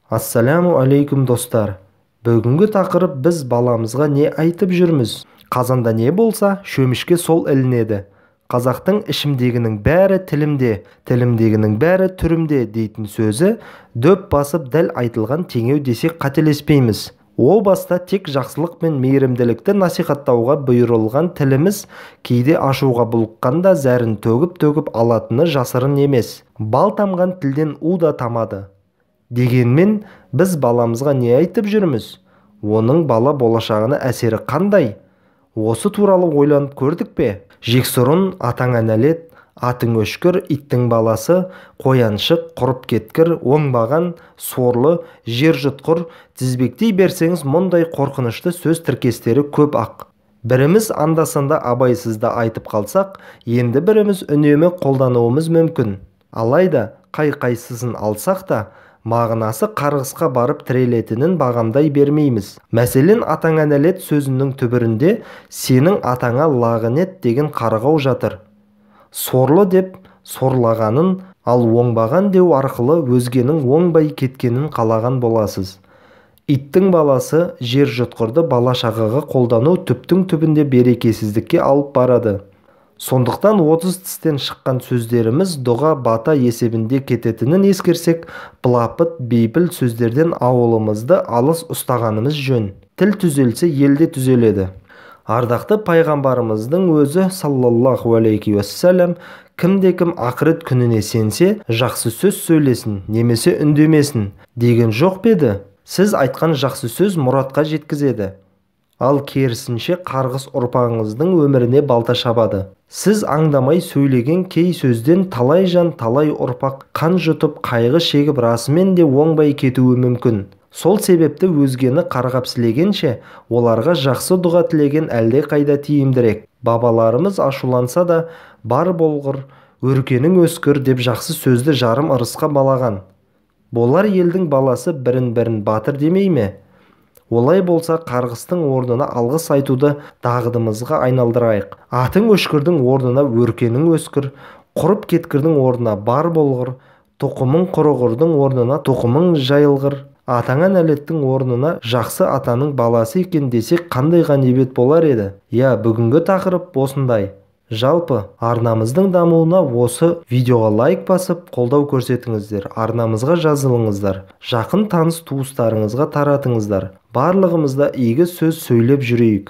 Ассаляму алейкум достар. Бүгінгі тақырып біз баламызға не айтып жүрміз? Қазанда не болса, шөмішке сол ілінеді. Қазақтың ішімдегінің бәрі тілімде, тілімдегінің бәрі түрімде дейтін сөзі дөп басып дәл айтылған теңеу десек қателеспейміз. О баста тек жақсылық пен мейірімділікті насихаттауға бұйырылған тіліміз кейде ашуға булыққанда зәрін төгіп алатыны жасырын емес. Бал тамған тілден у да тамады. Дегенмен біз баламызға не айтып жүрміз? Оның бала болашағына әсері қандай? Осы туралы ойланып көрдік пе? Жексұрын, атаңа нәлет, атың өшкір, иттің баласы, қояншық, құрып кеткір, оңбаған, сорлы, жер жұтқыр, тізбектей берсеңіз мұндай қорқынышты сөз тіркестері көп ақ. Біріміз анда-санда абайсызда айтып қалсақ, енді біріміз үнемі қолдануымыз мүмкін. Алайда қай-қайсысын алсақ та, мағынасы қарғысқа барып тірелетінін бағамдай бермейміз. Мәселен, атаңа нәлет сөзінің түбірінде сенің атаңа лағынет деген қарғау жатыр. Сорлы деп сорлағанын, ал оңбаған деу арқылы өзгенің оңбай кеткенін қалаған боласыз. Иттің баласы жер жұтқырды бала-шағаға қолдану түптің түбінде берекесіздікке алып барады. Сондықтан 30 тістен шыққан сөздеріміз дұға бата есебінде кететінін ескерсек, былапыт бейпіл сөздерден ауылымызды алыс ұстағанымыз жөн. Тіл түзелсе, елде түзеледі. Ардақты пайғамбарымыздың өзі саллаллаху алейхи уассалам кімде-кім ақырет күніне сенсе, жақсы сөз сөйлесін, немесе үндемесін деген жоқ пе еді? Сіз айтқан жақсы сөз мұратқа жеткізеді. Ал керісінше қарғыс ұрпағыңыздың өміріне балта шабады. Сіз аңдамай сөйлеген кей сөзден талай жан, талай ұрпақ қан жұтып, қайғы шегіп расымен де оңбай кетуі мүмкін. Сол себепті өзгені қарғап сілегенше, оларға жақсы дұға тілеген әлде қайда тиімдірек. Бабаларымыз ашуланса да, бар болғыр, өркенің өскір деп жақсы сөзді жарым ырысқа балаған. Болар елдің баласы бірін-бірін батыр демей ме? Олай болса қарғыстың орнына алғыс айтуды дағдымызға айналдырайық. Атың өшкірдің орнына өркенің өскір, құрып кеткірдің орнына бар болғыр, тұқымың құрығырдың орнына тұқымың жайылғыр. Атаңа нәлеттің орнына жақсы атаның баласы екен десек қандай ғанибет болар еді? Я, бүгінгі тақырып осындай. Жалпы, арнамыздың дамуына осы видеоға лайк басып, қолдау көрсетіңіздер, арнамызға жазылыңыздар, жақын таныс туыстарыңызға таратыңыздар. Барлығымызда игі сөз сөйлеп жүрейік.